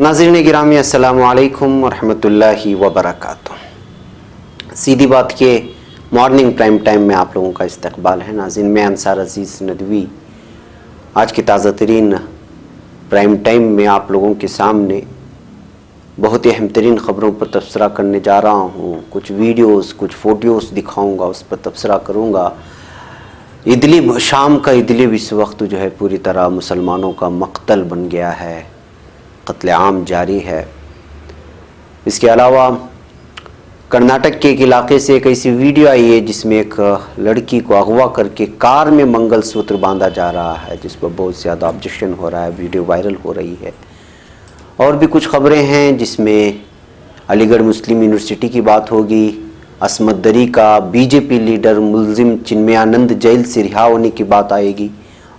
नाज़रीन गिरामी अस्सलामु अलैकुम वरहमतुल्लाहि वबरकातुहू। सीधी बात के मॉर्निंग प्राइम टाइम में आप लोगों का इस्तकबाल है। नाज़रीन मैं अंसार अजीज़ नदवी आज की ताज़ा तरीन प्राइम टाइम में आप लोगों के सामने बहुत ही अहम तरीन ख़बरों पर तबसरा करने जा रहा हूँ। कुछ वीडियोस कुछ फ़ोटोज़ दिखाऊँगा, उस पर तबसरा करूँगा। इदलिब, शाम का इदलिब इस वक्त जो है पूरी तरह मुसलमानों का मक़तल बन गया है, क़त्ल आम जारी है। इसके अलावा कर्नाटक के एक इलाके से एक ऐसी वीडियो आई है जिसमें एक लड़की को अगवा करके कार में मंगलसूत्र बांधा जा रहा है, जिस पर बहुत ज़्यादा ऑब्जेक्शन हो रहा है, वीडियो वायरल हो रही है। और भी कुछ ख़बरें हैं जिसमें अलीगढ़ मुस्लिम यूनिवर्सिटी की बात होगी, असमत दरी का बीजेपी लीडर मुलजिम चिन्मयानंद जेल से रिहा होने की बात आएगी,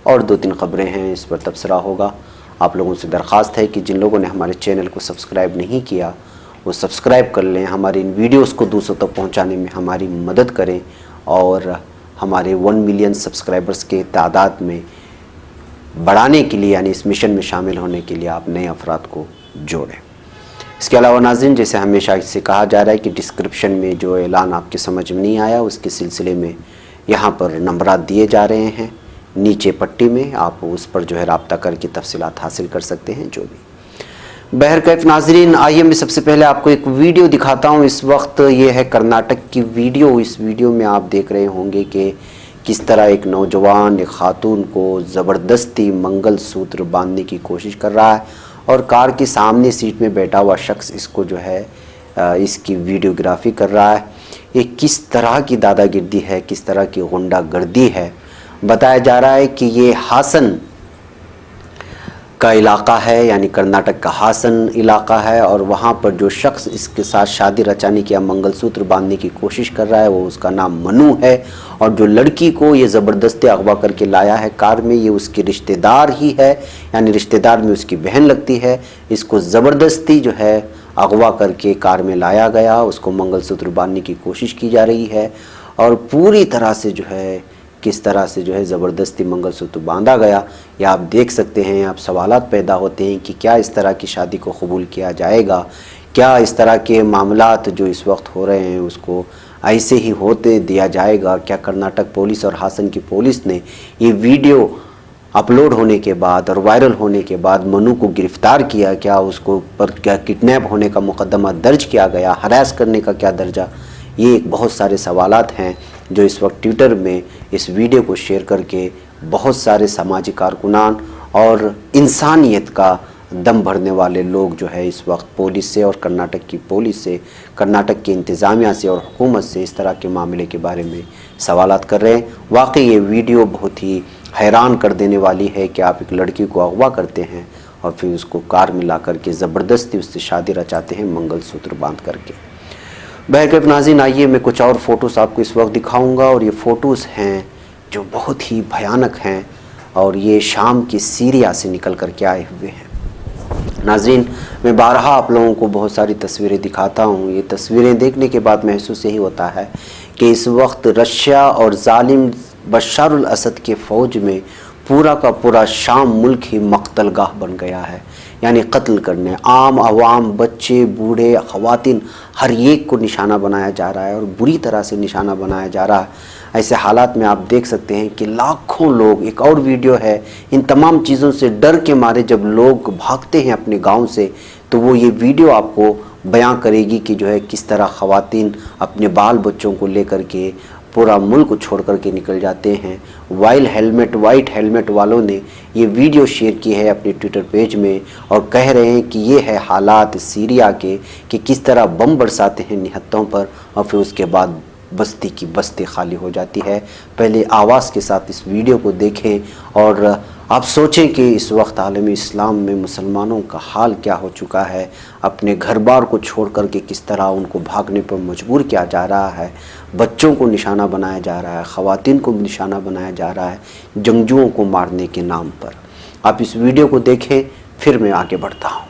और दो तीन ख़बरें हैं, इस पर तबसरा होगा। आप लोगों से दरख्वास्त है कि जिन लोगों ने हमारे चैनल को सब्सक्राइब नहीं किया वो सब्सक्राइब कर लें, हमारे इन वीडियोस को दूसरों तक पहुंचाने में हमारी मदद करें और हमारे 1 मिलियन सब्सक्राइबर्स के तादाद में बढ़ाने के लिए, यानी इस मिशन में शामिल होने के लिए आप नए अफराद को जोड़ें। इसके अलावा नाज़रीन, जैसे हमेशा इससे कहा जा रहा है कि डिस्क्रिप्शन में जो ऐलान आपके समझ में नहीं आया उसके सिलसिले में यहाँ पर नंबरात दिए जा रहे हैं नीचे पट्टी में, आप उस पर जो है रब्ता करके तफसीलात हासिल कर सकते हैं। जो भी बहरकैफ नाज़रीन, आइए मैं सबसे पहले आपको एक वीडियो दिखाता हूँ। इस वक्त ये है कर्नाटक की वीडियो। इस वीडियो में आप देख रहे होंगे कि किस तरह एक नौजवान एक खातून को ज़बरदस्ती मंगलसूत्र बांधने की कोशिश कर रहा है और कार की सामने सीट में बैठा हुआ शख्स इसको जो है इसकी वीडियोग्राफी कर रहा है। ये किस तरह की दादागिर्दी है, किस तरह की गुंडागर्दी है। बताया जा रहा है कि ये हासन का इलाका है, यानी कर्नाटक का हासन इलाका है, और वहाँ पर जो शख्स इसके साथ शादी रचाने की या मंगलसूत्र बांधने की कोशिश कर रहा है वो उसका नाम मनु है, और जो लड़की को ये ज़बरदस्ती अगवा करके लाया है कार में ये उसकी रिश्तेदार ही है, यानी रिश्तेदार में उसकी बहन लगती है। इसको ज़बरदस्ती जो है अगवा करके कार में लाया गया, उसको मंगलसूत्र बांधने की कोशिश की जा रही है और पूरी तरह से जो है किस तरह से जो है ज़बरदस्ती मंगलसूत्र बांधा गया, या आप देख सकते हैं। आप सवालात पैदा होते हैं कि क्या इस तरह की शादी को कबूल किया जाएगा, क्या इस तरह के मामलात जो इस वक्त हो रहे हैं उसको ऐसे ही होते दिया जाएगा। क्या कर्नाटक पुलिस और हासन की पुलिस ने ये वीडियो अपलोड होने के बाद और वायरल होने के बाद मनु को गिरफ़्तार किया, क्या उसको पर क्या किडनैप होने का मुकदमा दर्ज किया गया, हरास करने का क्या दर्जा। ये बहुत सारे सवालात हैं जो इस वक्त ट्विटर में इस वीडियो को शेयर करके बहुत सारे समाजी कारकुनान और इंसानियत का दम भरने वाले लोग जो है इस वक्त पुलिस से और कर्नाटक की पुलिस से, कर्नाटक की इंतज़ामिया से और हुकूमत से इस तरह के मामले के बारे में सवालात कर रहे हैं। वाकई ये वीडियो बहुत ही हैरान कर देने वाली है कि आप एक लड़की को अगवा करते हैं और फिर उसको कार में ला करके ज़बरदस्ती उससे शादी रचाते हैं मंगलसूत्र बांध करके। बहरकैफ नाज़रीन, आइए मैं कुछ और फ़ोटोज़ आपको इस वक्त दिखाऊंगा, और ये फ़ोटोज़ हैं जो बहुत ही भयानक हैं और ये शाम की सीरिया से निकल कर के आए हुए हैं। नाज़रीन, मैं बारहा आप लोगों को बहुत सारी तस्वीरें दिखाता हूँ। ये तस्वीरें देखने के बाद महसूस यही होता है कि इस वक्त रशिया और जालिम बशारुल असद के फ़ौज में पूरा का पूरा शाम मुल्क ही मक़तलगाह बन गया है, यानी कत्ल करने आम आवाम, बच्चे, बूढ़े, ख़वातीन, हर एक को निशाना बनाया जा रहा है और बुरी तरह से निशाना बनाया जा रहा है। ऐसे हालात में आप देख सकते हैं कि लाखों लोग, एक और वीडियो है, इन तमाम चीज़ों से डर के मारे जब लोग भागते हैं अपने गांव से तो वो ये वीडियो आपको बयां करेगी कि जो है किस तरह ख़वातीन अपने बाल बच्चों को लेकर के पूरा मुल्क छोड़ कर के निकल जाते हैं। वाइट हेलमेट वालों ने ये वीडियो शेयर की है अपने ट्विटर पेज में और कह रहे हैं कि ये है हालात सीरिया के, कि किस तरह बम बरसाते हैं निहत्तों पर और फिर उसके बाद बस्ती की बस्ती खाली हो जाती है। पहले आवाज़ के साथ इस वीडियो को देखें और आप सोचें कि इस वक्त आलम इस्लाम में मुसलमानों का हाल क्या हो चुका है। अपने घर बार को छोड़ कर के किस तरह उनको भागने पर मजबूर किया जा रहा है, बच्चों को निशाना बनाया जा रहा है, ख़वातीन को निशाना बनाया जा रहा है जंगजुओं को मारने के नाम पर। आप इस वीडियो को देखें, फिर मैं आगे बढ़ता हूँ।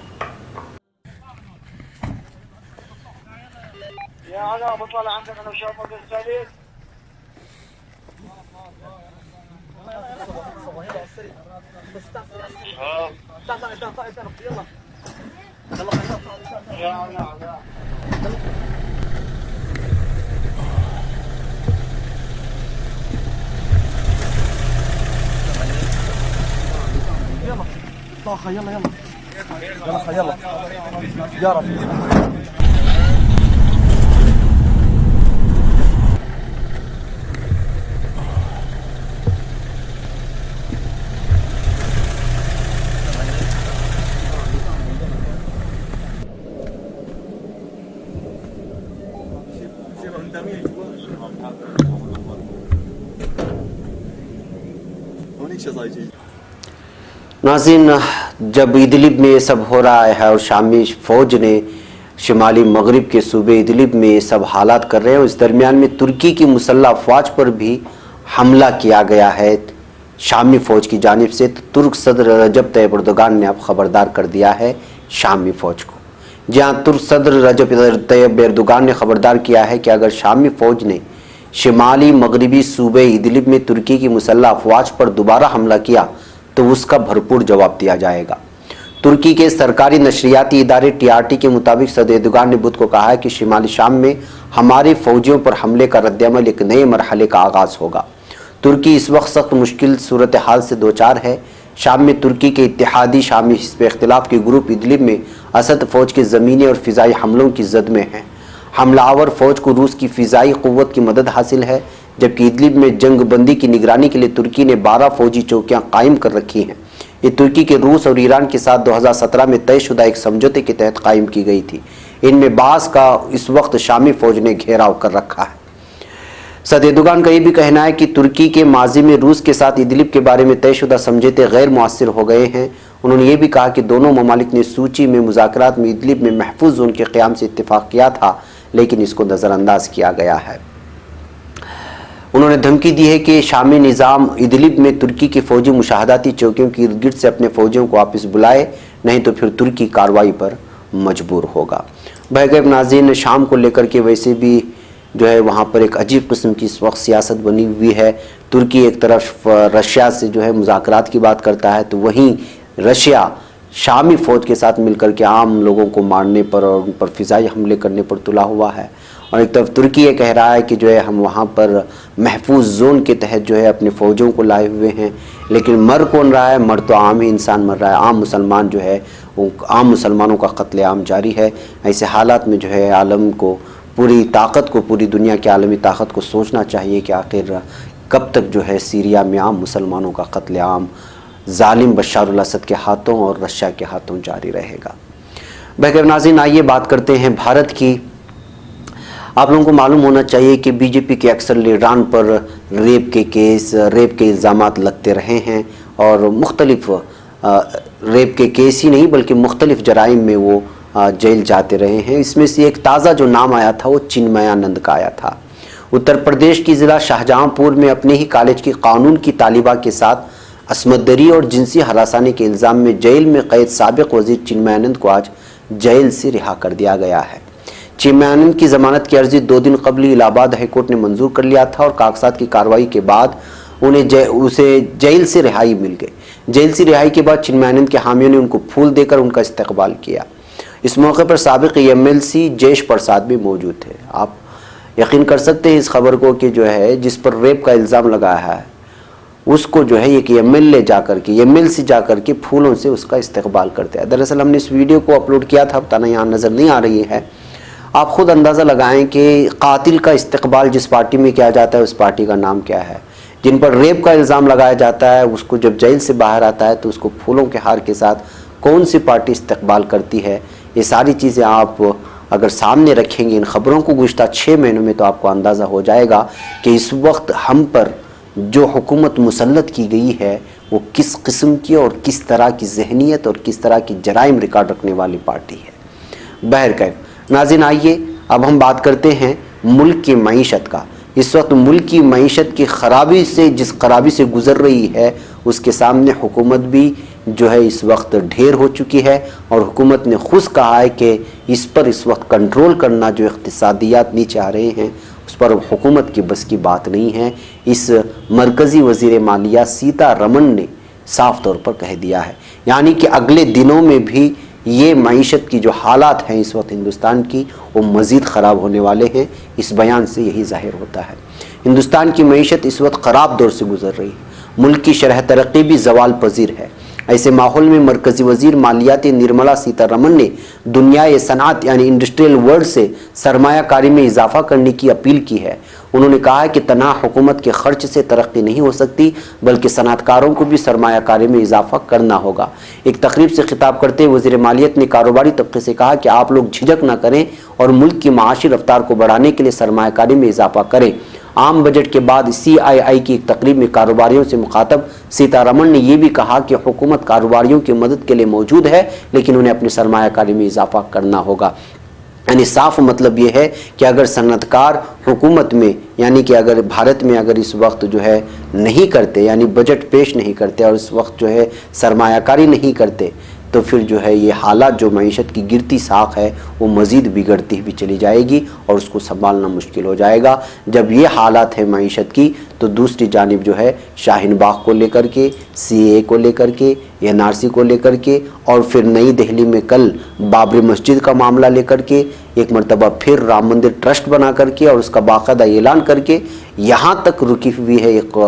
नाज़रीन, जब इदलिब में ये सब हो रहा है और शामी फ़ौज ने शिमाली मगरिब के सूबे इदलिब में ये सब हालात कर रहे हैं, इस दरमियान में तुर्की की मुसल्लह अफवाज पर भी हमला किया गया है शामी फ़ौज की जानिब से। तो तुर्क सदर रजब तैयब एर्दोगान ने अब ख़बरदार कर दिया है शामी फ़ौज को। जहाँ तुर्क सदर रजब तैयब एर्दोगान ने ख़बरदार किया है कि अगर शामी फ़ौज ने शिमाली मगरिबी सूबे इदलिब में तुर्की की मुसल्लह अफवाज पर दोबारा हमला किया तो उसका भरपूर जवाब दिया जाएगा। तुर्की के सरकारी नशरियाती इदारे TRT के मुताबिक सदर एर्दोगान ने बुध को कहा है कि शिमाली शाम में हमारे फौजियों पर हमले का रद्दअमल एक नए मरहले का आगाज़ होगा। तुर्की इस वक्त सख्त मुश्किल सूरत हाल से दो चार है। शाम में तुर्की के इत्तेहादी शामी हिज़्ब इख्तिलाफ के ग्रुप इदलिब में असद फ़ौज के ज़मीनी और फ़िज़ाई हमलों की जद में हैं। हमलावर फ़ौज को रूस की फ़िज़ाई क़ुव्वत की मदद हासिल है, जबकि इदलिब में जंग बंदी की निगरानी के लिए तुर्की ने 12 फ़ौजी चौकियाँ कायम कर रखी हैं। ये तुर्की के रूस और ईरान के साथ 2017 में तयशुदा एक समझौते के तहत कायम की गई थी। इनमें बास का इस वक्त शामी फ़ौज ने घेराव कर रखा है। सदर एर्दोगान का ये भी कहना है कि तुर्की के माजी में रूस के साथ इदलिब के बारे में तयशुदा समझौते गैर मुअस्सिर हो गए हैं। उन्होंने ये भी कहा कि दोनों ममालिक ने सूची में मुज़ाकरात में इदलिब में महफूज जोन के क़याम से इत्तेफाक किया था, लेकिन इसको नज़रअंदाज किया गया है। उन्होंने धमकी दी है कि शामी निज़ाम इदलिब में तुर्की की फ़ौजी मुशाहदाती चौकियों के इर्द गिर्द से अपने फ़ौजियों को वापस बुलाए, नहीं तो फिर तुर्की कार्रवाई पर मजबूर होगा। बहरकैफ नाज़रीन, शाम को लेकर के वैसे भी जो है वहाँ पर एक अजीब किस्म की इस वक्त सियासत बनी हुई है। तुर्की एक तरफ रशिया से जो है मुज़ाकरात की बात करता है, तो वहीं रशिया शामी फ़ौज के साथ मिलकर के आम लोगों को मारने पर और उन पर फ़िज़ाई हमले करने पर तुला हुआ है। और एक तरफ तुर्की ये कह रहा है कि जो है हम वहाँ पर महफूज जोन के तहत जो है अपने फ़ौजों को लाए हुए हैं, लेकिन मर कौन रहा है? मर तो आम ही इंसान मर रहा है। आम मुसलमान जो है वो आम मुसलमानों का कत्लेआम जारी है। ऐसे हालात में जो है आलम को पूरी ताकत को, पूरी दुनिया की आलमी ताकत को सोचना चाहिए कि आखिर कब तक जो है सीरिया में आम मुसलमानों का कत्लेआम जालिम बशारुल असद के हाथों और रशिया के हाथों जारी रहेगा। बहरकैफ नाज़रीन, आइए बात करते हैं भारत की। आप लोगों को मालूम होना चाहिए कि बीजेपी के अक्सर लीडरान पर रेप के इल्ज़ामात लगते रहे हैं और मुख्तलिफ रेप के केस ही नहीं बल्कि मुख्तलिफ जराइम में वो जेल जाते रहे हैं। इसमें से एक ताज़ा जो नाम आया था वो चिन्मयानंद का आया था। उत्तर प्रदेश की ज़िला शाहजहाँपुर में अपने ही कॉलेज की कानून की तालिबा के साथ असमतदरी और जिनसी हरासानी के इल्ज़ाम में जेल में कैद साबिक वज़ीर चिन्मयानंद को आज जेल से रिहा कर दिया गया है। चिन्मयानंद की ज़मानत की अर्जी 2 दिन कबल इलाहाबाद हाई कोर्ट ने मंजूर कर लिया था और कागजात की कार्रवाई के बाद उसे जेल से रिहाई मिल गई। जेल से रिहाई के बाद चिन्मयानंद के हामियों ने उनको फूल देकर उनका इस्तकबाल किया। इस मौके पर साबिक MLC जयेश प्रसाद भी मौजूद थे। आप यकीन कर सकते हैं इस खबर को कि जो है जिस पर रेप का इल्ज़ाम लगाया है उसको जो है एक MLC जाकर के फूलों से उसका इस्तकबाल करते हैं। दरअसल हमने इस वीडियो को अपलोड किया था, बताना यहाँ नज़र नहीं आ रही है। आप खुद अंदाज़ा लगाएं कि कातिल का इस्तकबाल जिस पार्टी में किया जाता है उस पार्टी का नाम क्या है। जिन पर रेप का इल्ज़ाम लगाया जाता है उसको जब जेल से बाहर आता है तो उसको फूलों के हार के साथ कौन सी पार्टी इस्तकबाल करती है, ये सारी चीज़ें आप अगर सामने रखेंगे इन ख़बरों को गुज़श्ता 6 महीनों में, तो आपको अंदाज़ा हो जाएगा कि इस वक्त हम पर जो हुकूमत मुसल्लत की गई है वो किस किस्म की और किस तरह की जहनीत और किस तरह की जराइम रिकॉर्ड रखने वाली पार्टी है। बहरकैफ नाज़रीन, आइए अब हम बात करते हैं मुल्क की मईशत का। इस वक्त मुल्क की मईशत की खराबी से जिस खराबी से गुज़र रही है उसके सामने हुकूमत भी जो है इस वक्त ढेर हो चुकी है और हुकूमत ने खुद कहा है कि इस पर इस वक्त कंट्रोल करना, जो इक़्तिसादियात नीचे आ रहे हैं उस पर हुकूमत की बस की बात नहीं है। इस मरकज़ी वज़ीर मालिया सीतारमण ने साफ़ तौर पर कह दिया है, यानी कि अगले दिनों में भी یہ معیشت کی جو حالات ہیں اس وقت ہندوستان کی وہ مزید خراب ہونے والے ہیں۔ اس بیان سے یہی ظاہر ہوتا ہے۔ ہندوستان کی معیشت اس وقت خراب دور سے گزر رہی ہے، ملک کی شرح ترقی بھی زوال پذیر ہے۔ ایسے ماحول میں مرکزی وزیر مالیات نرملا سیتا رمن نے دنیائے صنعت یعنی انڈسٹریل ورلڈ سے سرمایہ کاری میں اضافہ کرنے کی اپیل کی ہے۔ انہوں نے کہا کہ تنہا حکومت کے خرچ سے ترقی نہیں ہو سکتی، بلکہ صنعت کاروں کو بھی سرمایہ کاری میں اضافہ کرنا ہوگا۔ ایک تقریب سے خطاب کرتے ہوئے وزیر مالیت نے کاروباری طبقے سے کہا کہ آپ لوگ جھجک نہ کریں اور ملک کی معاشی رفتار کو بڑھانے کے لیے سرمایہ کاری میں اضافہ کریں۔ عام بجٹ کے بعد CII کی ایک تقریب میں کاروباریوں سے مخاطب سیتا رمن نے یہ بھی کہا کہ حکومت کاروباریوں کی مدد کے لیے موجود ہے، لیکن انہیں اپنی سرمایہ کاری میں اضافہ کرنا ہوگا۔ یعنی صاف مطلب یہ ہے کہ اگر صنعت کار حکومت میں یعنی کہ اگر بھارت میں اگر اس وقت جو ہے نہیں کرتے، یعنی بجٹ پیش نہیں کرتے اور اس وقت جو ہے سرمایہ کاری نہیں کرتے، تو پھر جو ہے یہ حالات جو معیشت کی گرتی ساکھ ہے وہ مزید بگڑتی ہوئی چلی جائے گی اور اس کو سنبھالنا مشکل ہو جائے گا۔ جب یہ حالات ہے معیشت کی تو دوسری جانب جو ہے شاہین باغ کو لے کر کے، CAA کو لے کر کے، NRC کو لے کر کے، اور پھر نئی دہلی میں کل بابری مسجد کا معاملہ لے کر کے، ایک مرتبہ پھر رام مندر ٹرسٹ بنا کر کے اور اس کا باقاعدہ اعلان کر کے، یہاں تک رکی ہوئی ہے ایک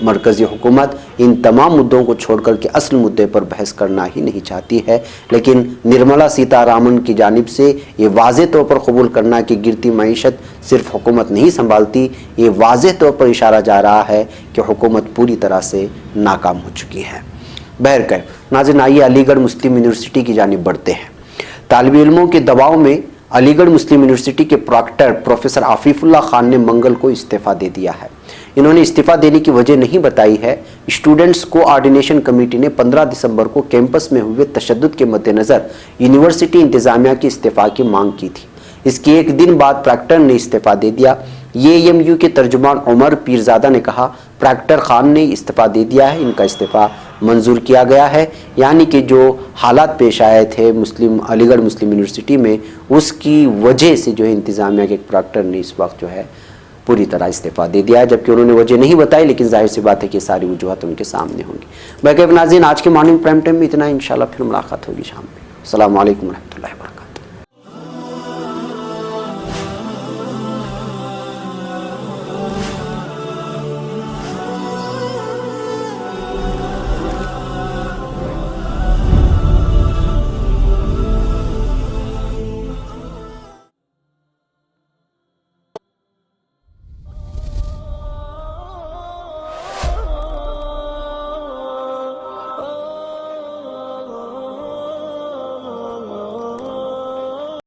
مرکزی حکومت ان تمام مدعوں کو چھوڑ کر کے اصل مدعے پر بحث کرنا ہی نہیں چاہتی ہے۔ لیکن نرملا سیتا رامن کی جانب سے یہ واضح طور پر قبول کرنا کہ گرتی معیشت صرف حکومت نہیں سنبھالتی، یہ واضح طور پر اشارہ جا رہا ہے کہ حکومت پوری طرح سے ناکام ہو چکی ہے۔ بہرکیف ناظرین، آئیے علی گڑھ مسلم یونیورسٹی کی جانب بڑھتے ہیں۔ طالب علموں کے دباؤ میں علی گڑھ مسلم یونیورسٹی کے پراکٹر پروفیسر عفیف اللہ خان نے منگل کو استعفیٰ دے دیا ہے۔ انہوں نے استعفیٰ دینے کی وجہ نہیں بتائی ہے۔ اسٹوڈنٹس کوآرڈینیشن کمیٹی نے 15 دسمبر کو کیمپس میں ہوئے تشدد کے مد نظر یونیورسٹی انتظامیہ کے استعفاء کی مانگ کی تھی۔ اس کے ایک دن بعد پراکٹر نے استعفیٰ دے دیا۔ AMU کے ترجمان عمر پیرزادہ نے کہا پراکٹر خان نے استعفیٰ دے دیا ہے، ان کا استعفیٰ منظور کیا گیا ہے، یعنی کہ جو حالات پیش آئے تھے علی گڑھ مسلم یونیورسٹی میں اس کی وجہ سے جو ہے انتظامیہ کے ایک پراکٹر نے اس وقت جو ہے پوری طرح استعفیٰ دے دیا ہے، جبکہ انہوں نے وجہ نہیں بتائی، لیکن ظاہر سی بات ہے کہ ساری وجوہات ان کے سامنے ہوں گی۔ باقی ناظرین، آج کے مارننگ پرائم ٹائم میں اتنا، انشاءاللہ پھر ملاقات ہوگی شام میں۔ السلام علیکم ورحمۃ اللہ وبرکاتہ۔